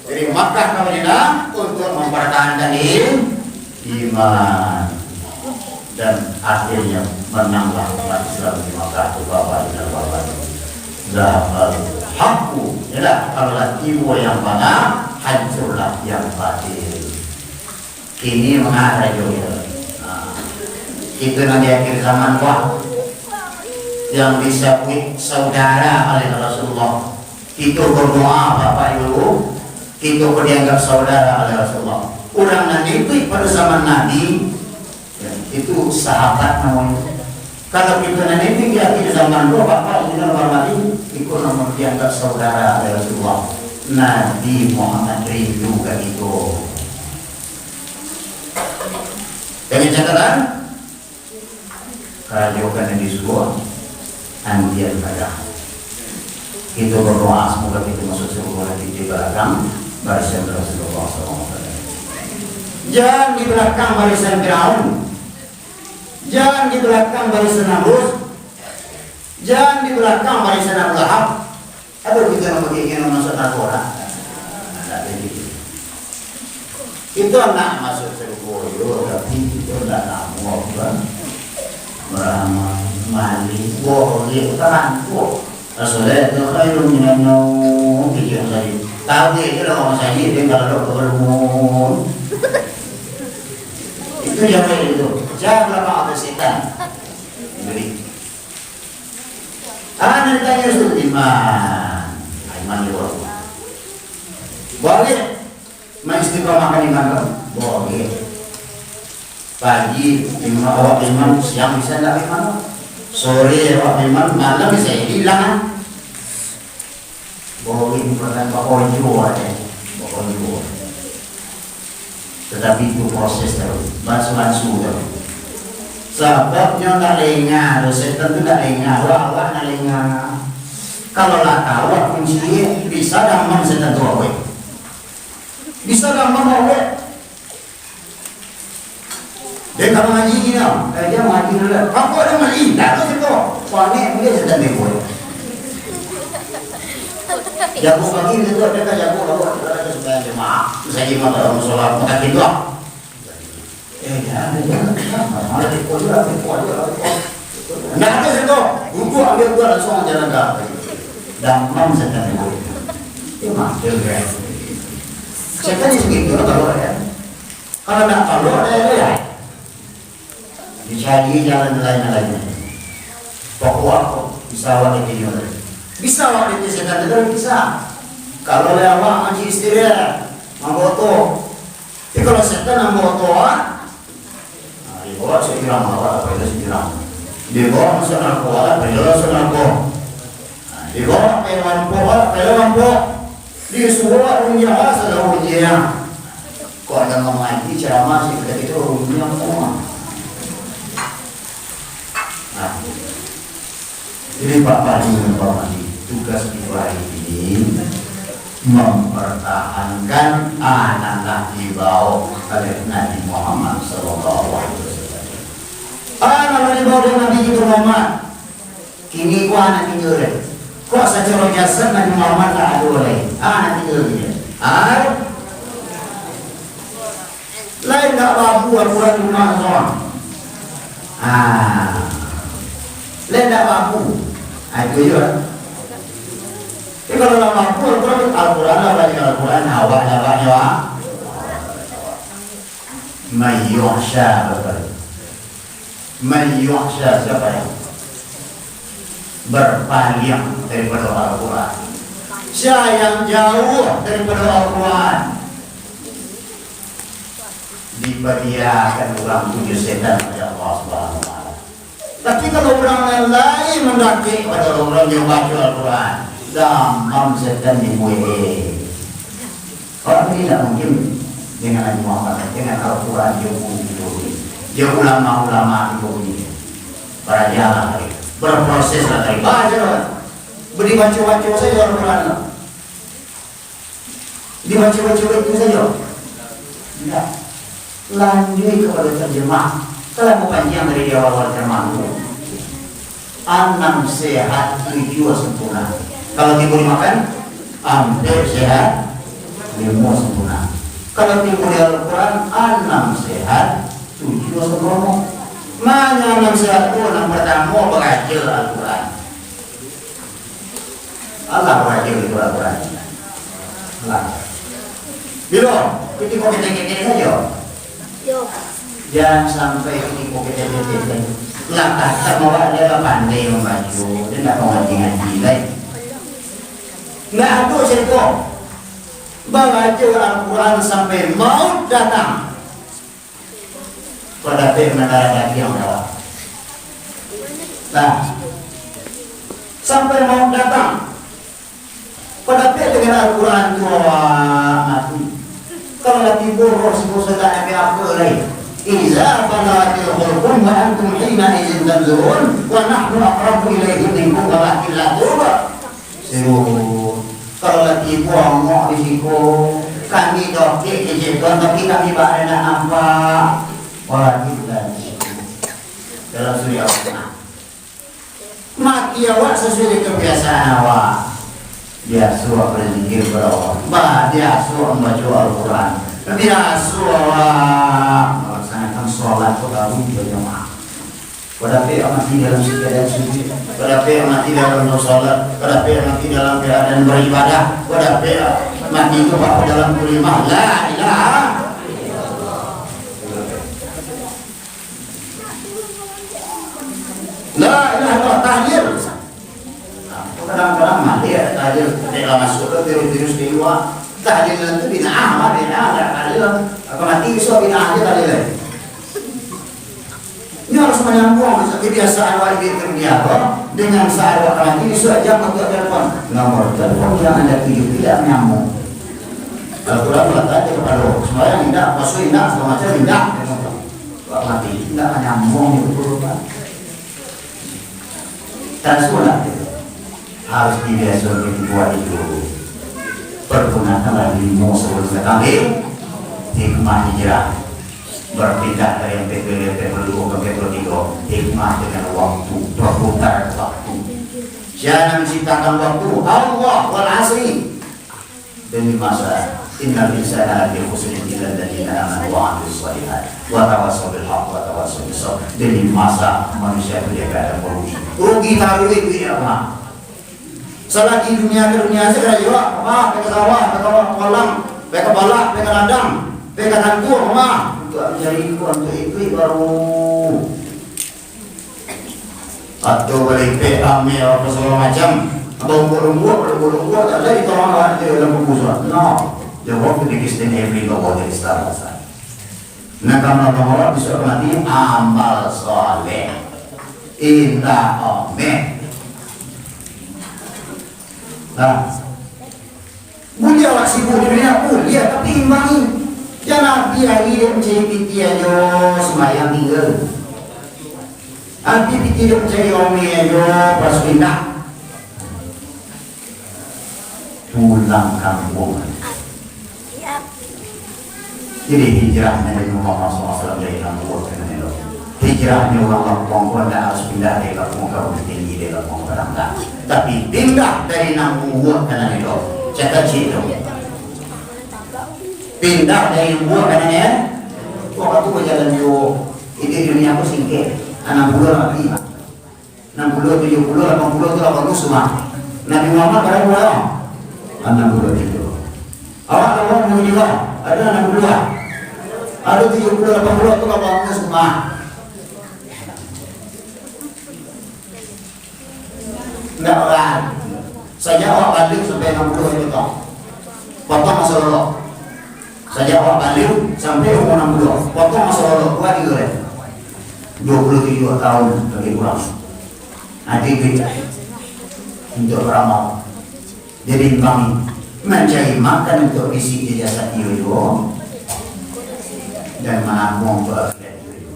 dari Makkah ke Madinah untuk mempertahankan iman dan akhirnya menanglah umat Islam di Makkah itu bapak dan bapak. Zahal hakku, ialah kalau ibu yang mana hancurlah yang batil. Ini mengarah juga. Itu nanti akhir zaman wah yang disebut saudara oleh Rasulullah. Itu berdoa bapak ibu. Itu dianggap saudara oleh Rasulullah. Orang nanti itu pada zaman Nabi ya, itu sahabat namanya. Kalau kita nanti di akhir zaman dulu bapak ibu dan hormati itu nomor dianggap saudara oleh Rasulullah. Nabi Muhammad rindu ke itu. Dengan catatan kerajukan yang disuruh andian pada itu berdoa semoga kita masuk surga di belakang barisan Rasulullah SAW. Jangan di belakang barisan Firaun, jangan di belakang barisan Namrud, jangan di belakang barisan Abu Lahab. Aduh kita nak begini masuk neraka. Itu anak masuk surga, tapi itu tidak nak muat kan? beramal mali boleh terangkuk Rasulullah itu khairun minan naum kijang tadi tahu dia kalau orang sakit dia kalau bermun itu jangan itu jangan ada setan beri anak tanya sudah iman juga boleh mengistiqomahkan iman boleh pagi awak iman siang bisa tidak iman sore awak iman malam bisa hilang boleh bukan pokok jiwa pokok jiwa tetapi itu proses terus bansu terus sebabnya tak lengah setan itu tak lengah awak tak lengah kalau lah tahu kunci bisa damang setan tua bisa damang awak. Dia kalau ngaji gini, dia ngaji dulu. Aku ada ngaji, tak tahu itu. Soalnya dia sedang nebul. Jago pagi itu ada kan jago bawa ada supaya jemaah. Saya jemaah dalam sholat makan itu. Jangan, malah dikul juga. Nah ada itu, buku ambil gua langsung jalan dah. Damam sedang nebul. Itu mah dia. Setan ni segitu kalau ya. Kalau nak kalau ada. Dicari jalan lain-lainnya. Pokok bisa awak itu bisa awak itu setan itu bisa. Kalau awak ngaji istirahat, manggoto. Tapi kalau setan manggoto, dibawa sekirang awak apa itu sekirang. Dibawa masuk narkoba, apa itu narkoba. Dibawa ke lampu, disuruh ujian sudah ujian. Kau ada mengaji ceramah sih itu ujian semua. Jadi Pak Padi tugas kita ini mempertahankan anak dibawa oleh Nabi Muhammad SAW. Anak dibawa oleh Nabi Muhammad. Kini ku anak tidur. Kok secara jasad Nabi Muhammad tak ada oleh anak tidur dia. Lain tak babu Al-Quran rumah seorang. Lain tak mampu, itu juga. Tapi kalau tak mampu, Al-Quran awak Mayyuhsya betul. Mayyuhsya siapa yang berpaling daripada Al-Quran? Siapa yang jauh daripada Al-Quran? Diberiakan orang tujuh setan oleh Allah Subhanahu Wa Taala. Tapi kalau orang lain mendaki pada orang yang baca Al-Quran, gampang setan dibuai. Orang ini tidak mungkin dengan Nabi Muhammad, dengan Al-Quran dia bunyi. Dia ulama-ulama bunyi. Para jalan berproses lah dari baca. Beri baca-baca saja Al-Quran. Dibaca-baca itu saja. Tidak. Lanjut kepada terjemah. Kalau mau panjang dari awal terjemah 6 sehat 7 sempurna. Kalau diberi makan hampir sehat 5 sempurna. Kalau diberi Al-Quran 6 sehat 7 sempurna. Mana 6 sehat itu? Yang pertama belajar Al-Quran. Allah belajar itu Al-Quran. Allah. Bila kita kita saja. Jangan sampai tipu kita langkah semua ada pandai membaca dan tidak mau ngaji lain. Nggak ada cerita baca Al-Quran sampai maut datang pada negara daging yang lewat. Nah, sampai maut datang pada dengan Al-Quran tua mati. Kalau lagi buruk sebut sedang apa lain. Iza falatil khulqum wa antum hina izin tanzurun wa nahnu aqrabu ilaihi minkum walakin la turba. Kalau lagi buang di situ kami dokter di situ tapi kami berada nampak walakin la dalam surya Allah. Mati awak sesuai kebiasaan awak. Biasa awak berzikir kepada Allah. Biasa awak membaca Al-Quran. Biasa awak melaksanakan sholat tarawih berjamaah. Wadapi mati dalam keadaan sujud, wadapi mati dalam sholat, wadapi mati dalam keadaan beribadah, wadapi mati itu dalam kulimah la ilaha. La ilaha illallah tahlil. Kadang-kadang mati ya tahlil ketika masuk ke virus di luar. Tahlil itu bid'ah, tahlil. Apa mati bisa bid'ah tahlil. Ini harus menyambung kebiasaan wajib terbiasa dengan saat waktu ini saja untuk telepon nomor telepon yang Anda tuju tidak menyambung. Al-Quran mengatakan kepada semua yang tidak, maksud tidak, segala macam tidak. Kalau mati tidak menyambung itu kan. Dan sunnah harus dibiasakan dibuat itu. Pergunakanlah dirimu sebelum kami hikmah hijrah. Berpindah dari yang PP2 ke PP3, hikmah dengan waktu, berputar waktu. Jangan menciptakan waktu Allah wal asri demi masa. Innal insana lafi khusrin illa alladziina aamanu wa 'amilus shalihaat wa tawassaw bil haqq wa tawassaw bis sabr. Demi masa manusia itu dia akan merugi. Rugi taruh itu ya Allah. Selagi dunia ke dunia segera jawab, apa? Ke sawah, ke kolam, ke balak, ke ladang, ke kantor, apa? Mencari untuk itu baru atau balik PAM apa segala macam lumbuh tak ada ditolong di dalam buku surat. No, the work to extend every law dari start. Nah karena orang bisa nanti amal soleh indah amin. Nah, mulia lah sibuk di dunia mulia tapi imbangi. Jangan dia hidup menjadi piti aja semayang tinggal. Nanti piti hidup menjadi omi aja pas pindah. Pulang kampung. Jadi hijrahnya dari Muhammad SAW dari kampung itu. Hijrahnya orang kampung tidak harus pindah dari kampung tinggi dari kampung rendah. Tapi pindah dari kampung karena itu. Catat itu. Pindah dari buah kanannya, waktu berjalan yo, itu dunia aku singkir, 60 mati, 60, 70, 80 itu 80 semua. Nabi Muhammad berapa orang? 60 itu. Awak orang mengira ada 62, ada 70, 80 itu 80 semua. Enggak orang. Saja awak balik sampai 60 itu toh. Potong masa lalu. Saja awak balik sampai umur 60, potong masa lalu kuat juga ya. 27 tahun lebih kurang. Nanti kita untuk beramal. Jadi kami mencari makan untuk isi ijazah itu dan menabung berakhirat itu.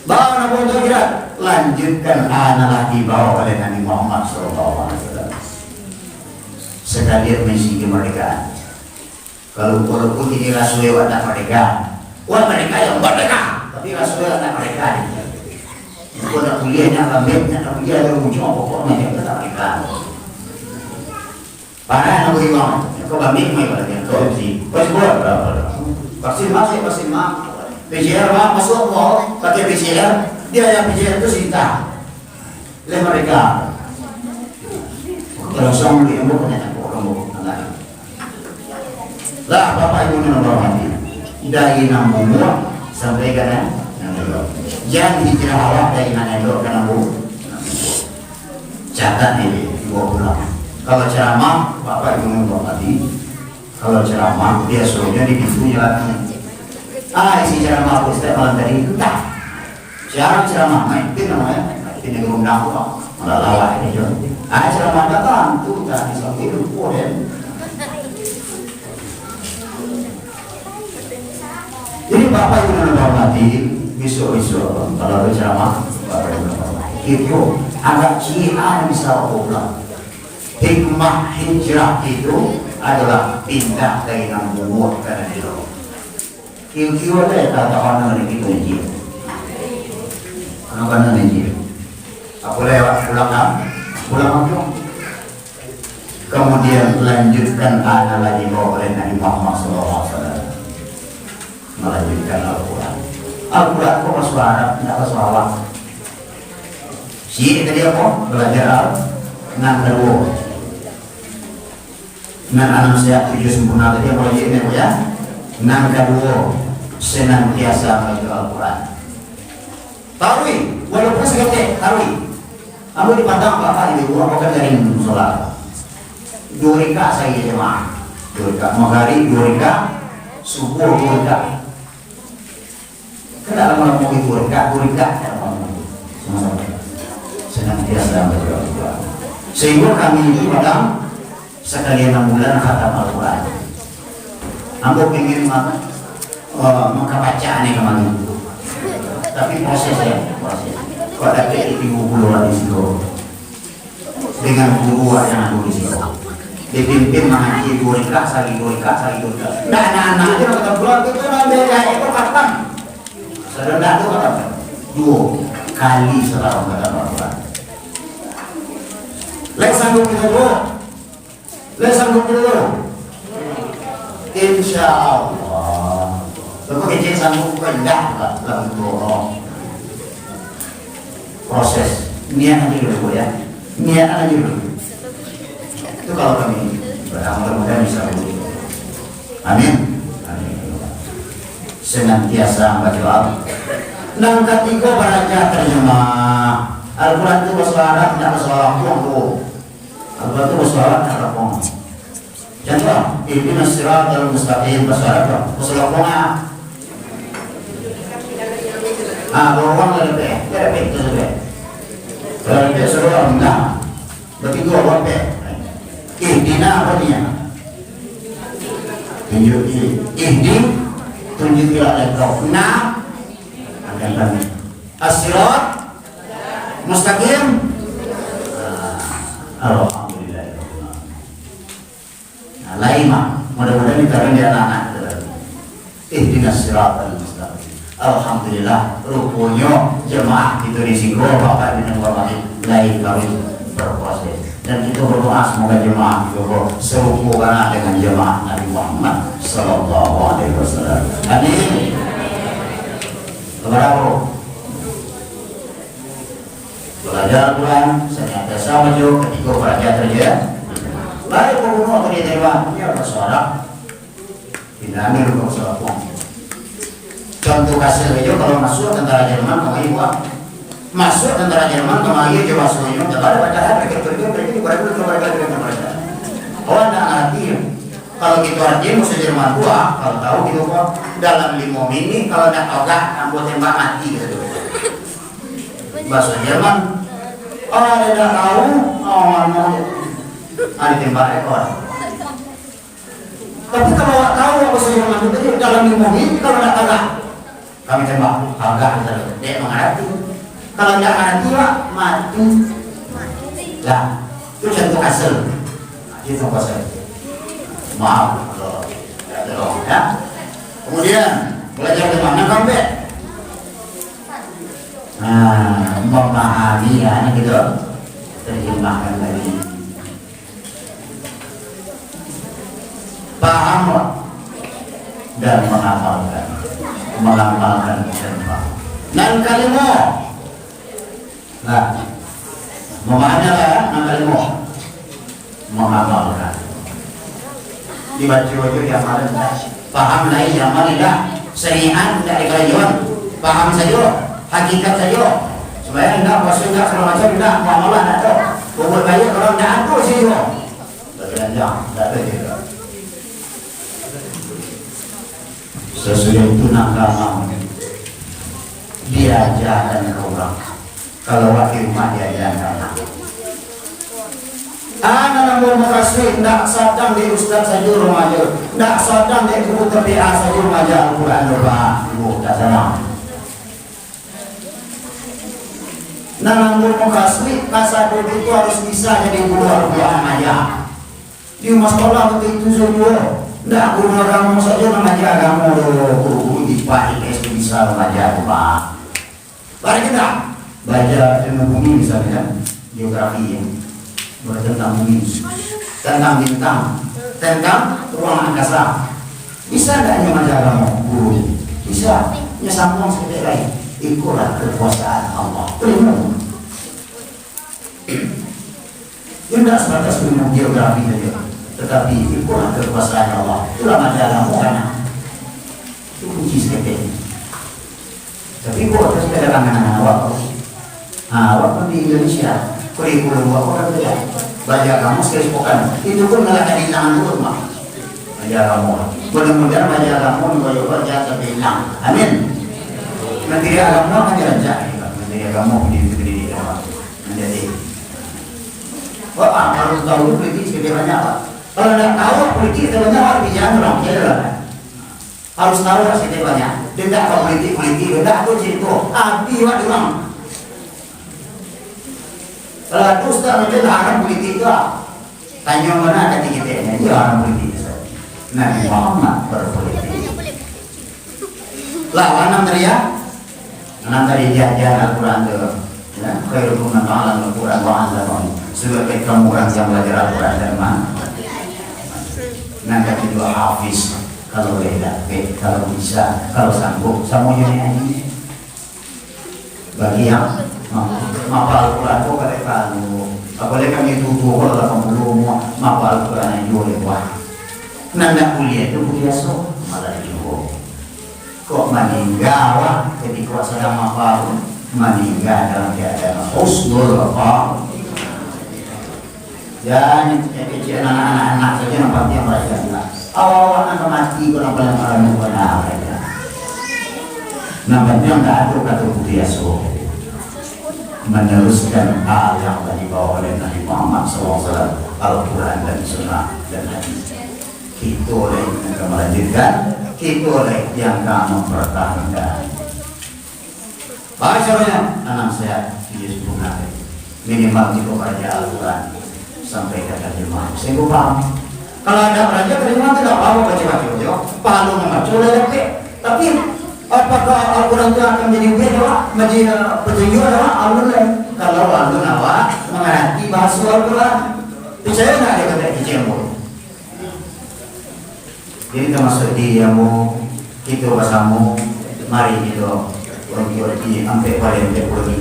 Bawa nabung berakhirat, lanjutkan anak dibawa oleh Nabi Muhammad SAW. Sekalian misi kemerdekaan. Kalau walaupun ini Rasulullah tak mereka, wah mereka yang merdeka, tapi Rasulullah tak mereka. Kalau tak kuliahnya, ambilnya, tak kuliah ada ujung pokoknya yang tak mereka. Parah nak beri uang, kau ambil mai pada dia, kau si, kau buat berapa? Vaksin masuk, PCR masuk mau pakai PCR, dia yang PCR itu cinta. Oleh mereka, kalau sama dia mau punya orang anak. Lah Bapak Ibu yang hormati, dari Nambumu sampai ke Nandor. Jangan hijrah awak dari Nandor ke Nambumu. Catat ini dibawa pulang. Kalau ceramah Bapak Ibu yang hormati, kalau ceramah dia suruhnya di pintunya lagi. Isi ceramah aku setiap malam tadi entah. Jarang ceramah main itu namanya. Ini gerundang kok malah lawak ini juga. Ceramah datang tuh tadi sampai itu boleh. Jadi Bapak Ibu yang hormati, besok-besok kalau ada ceramah Bapak Ibu yang hormati itu agak cian bisa pulang. Hikmah hijrah itu adalah pindah dari Nambumu ke Nandor. Kira-kira ada kata orang yang kita hijrah. Anak-anak hijrah. Aku lewat pulang apa? Kemudian lanjutkan anak lagi bawa oleh Nabi Muhammad SAW. Melanjutkan Al-Quran. Al-Quran kok bahasa Arab, tidak bahasa Arab. Si tadi apa? Belajar Al-Quran kedua. Nan anak saya tujuh sempurna tadi apa lagi ini ya? Nan kedua senantiasa baca Al-Quran. Tarawih, walaupun seketik tarawih. Kamu dipandang bapak ibu apakah dari sholat? 2 rakaat saya jemaah. 2 rakaat maghrib, 2 rakaat subuh, 2 rakaat. Kenapa malam mau 2 rakaat, 2 rakaat? Senantiasa baca Al-Quran. Sehingga kami itu kadang sekali 6 bulan khatam Al-Quran. Ambo ingin maka bacaan ini kemana? Tapi prosesnya, proses. Kau ada ibu guru di situ dengan guru yang ada di situ. Dipimpin mengaji 2 rakaat, sehari 2 rakaat, sehari 2 rakaat. Nah, anak-anak aja kata bulan itu nanti itu kapan? Sedang itu kata 2 kali setahun kata Al-Quran. Lek sanggup kita dulu. Lek sanggup kita dulu. Insya Allah. Tapi kecil sanggup enggak dalam doa. Proses niat aja dulu ya, niat aja dulu. Itu kalau kami mudah-mudahan bisa begitu. Amin. Amin. Senantiasa baca Al-Quran. Yang ketiga baca terjemah. Al-Quran itu bahasa Arab, tidak bahasa Arab tuh. Al-Quran itu bahasa Arab, tidak bahasa Arab. Contoh, ihdinas siratal mustaqim bahasa Arab, bahasa Arab. Bawang lebih itu sudah. Kalau lebih sudah enggak. Berarti 2 wape. Ihdina apa dia? Tunjuk tunjukilah engkau. Nah, akan kami. As-sirat mustaqim. Alhamdulillah. Nah, lain mah. Mudah-mudahan kita di anak-anak. Ihdinas siratal mustaqim. Alhamdulillah rukunyo jemaah itu disinggo Bapak dengan Bapak lain kami berproses dan kita berdoa semoga jemaah juga serupu karena dengan jemaah Nabi Muhammad Sallallahu Alaihi Wasallam. Amin. Kepada belajar Quran senantiasa maju ketika belajar kerja. Baik pengguna atau diterima ya bersorak tidak ambil bersorak. Contoh hasil itu kalau masuk tentara Jerman kemarin buat masuk tentara Jerman kemarin coba suruhnya coba ada bacaan pergi oh anda arti kalau gitu artinya musuh Jerman buat kalau tahu gitu kok dalam 5 menit kalau tidak tahu kan ambil tembak mati gitu bahasa Jerman oh tidak tahu oh mana ada tembak ekor tapi kalau tidak tahu bahasa Jerman itu dalam 5 menit kalau tidak tahu kami tembak agak dia menghadapi kalau tidak menghadapi pak mati lah itu contoh hasil itu hasil maaf kalau tidak tolong ya kemudian belajar kemana sampai memahami ya gitu terjemahkan lagi paham dan menghafalkan dan kalimat nah memahaminya lah dan kalimat menghafalkan dibaca wajah yang mana paham lain yang mana dah serihan dari kerajaan paham saja hakikat saja supaya enggak puasa enggak segala macam enggak muamalah enggak tahu buat bayar kalau enggak ada saja belanja enggak ada juga sesudah itu nakal diajarkan orang kalau wakil rumah diajarkan anak namun makasih tidak sadang di ustaz saja remaja tidak sadang di guru TPA saja remaja Al-Quran doa ibu tak sama namun makasih kasar itu harus bisa jadi guru Al-Quran aja di sekolah begitu saja nggak guru agama saja mengajar agama guru IPA IPS bisa mengajar Pak. Mari kita baca ilmu bumi misalnya geografi tentang bumi, tentang bintang, tentang ruang angkasa. Bisa nggak mengajar agama guru? Bisa. sambung seperti lain. Itulah kekuasaan Allah. Ilmu. Dia tidak sebatas ilmu geografi saja, tetapi itulah kekuasaan Allah. Itulah majalah sana. Itu kunci sekali. Tapi gua terus pada anak-anak awak. Waktu di Indonesia, kurikulum awak kan beda. Belajar kamu sekali pokan. Itu pun nggak ada di tangan guru mah. Belajar kamu. Mudah-mudahan belajar kamu belajar sampai hilang. Amin. Menteri agama kan dirancang. Menteri agama di menjadi. Wah, harus tahu politik sebenarnya apa. Kalau tidak tahu politik sebenarnya harus bicara dong, ya. Harus tahu sebenarnya. Tidak tahu politik, tidak tahu cerita. Abi wak orang. Kalau ustaz macam haram politik itu, tanya mana ada di kita ini, dia haram politik. Nabi Muhammad berpolitik. Lawan enam dari jajan Al-Quran itu. Khairukum man ta'allama al-Quran wa 'allamahu. Sebagai kamu orang yang belajar Al-Quran dan mana? Nanti kedua hafiz. Kalau tidak, kalau bisa, kalau sanggup, semuanya ini. Bagi yang mapal Al-Quran kok pada kalau apalagi kami tutup kalau kamu belum mapal Al-Quran yang boleh wah. Nanda kuliah itu kuliah so malah juga. Kok meninggal ketika sedang mapal meninggal dalam keadaan husnul apa? Dan kecil anak-anak saja nampak yang belajar. Awal-awal anak mati kalau paling malam benar saja. Nampaknya tidak ada kata kuliah so. Meneruskan hal yang dibawa oleh Nabi Muhammad SAW, Al-Quran dan Sunnah dan Hadis. Kita oleh yang akan melanjutkan, kita oleh yang akan mempertahankan. Bacanya anak saya Yesus Tuhan minimal kita baca Al-Quran sampai kata jemaah. Saya paham. Kalau ada raja terima tidak apa baca-baca, palu membaca oleh tapi apakah Al-Quran itu akan menjadi beda, menjadi petunjuk adalah Al-Quran. Kalau Al-Quran mengerti bahasa Al-Quran, percaya nggak dia kata hijau? Jadi termasuk dia mau kita bahasamu, mari kita pergi sampai paling pergi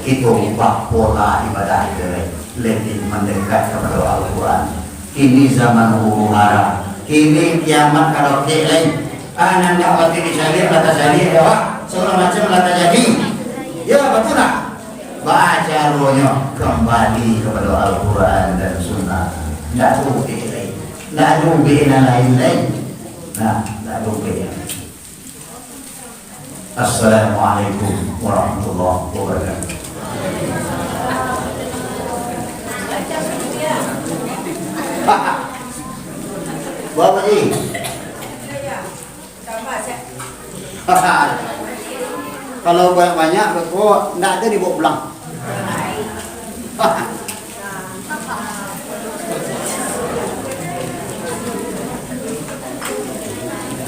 kita ubah pola ibadah kita lebih mendekat kepada Al-Quran. Ini zaman huru hara, ini kiamat kalau lain. Anak dakwati disyari kata syari ya Pak, segala macam kata jadi. Ya betul tak? Baca rohnya kembali kepada Al-Quran dan Sunnah. Tidak rugi lain, tidak rugi lain. Nah, tidak rugi. Assalamualaikum warahmatullahi wabarakatuh. Bapak Ji. Kalau banyak-banyak, kok tidak ada dibawa pulang.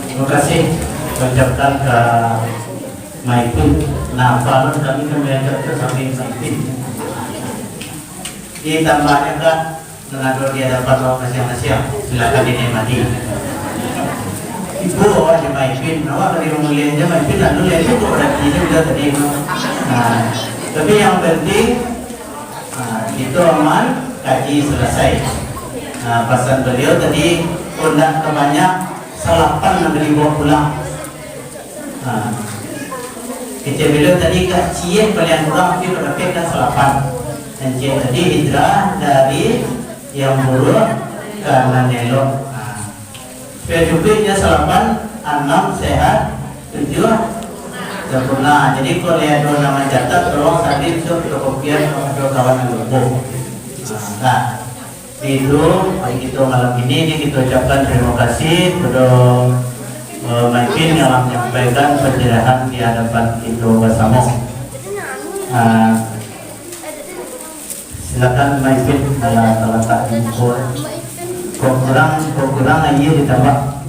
Terima kasih ucapkan ke Maipun. Nah, kalau kami mengajak ke samping Maipun. Ditambahnya Kak, mengatur di hadapan lokasi-lokasi, silakan dinikmati. Ibu aja Maipin, awak dari rumah lihatnya Maipin, lalu lihat itu berarti sudah tadi. Nah, tapi yang penting itu aman, kaji selesai. Nah, pesan beliau tadi undang kebanyak salapan yang dibawa pulang. Nah, kita beliau tadi kajian paling kurang tapi berapa salapan. Dan dia tadi hijrah dari yang buruk karena nelok. Supaya salapan, 6 sehat, 7 sempurna. Jadi kalau lihat dua nama catat, tolong salin fotokopian atau kawan yang lupa. Nah, itu kita malam ini kita ucapkan terima kasih kepada Maipin yang menyampaikan pencerahan di hadapan kita bersama. Silakan Maipin kalau tak info. Kok kurang aja ditambah.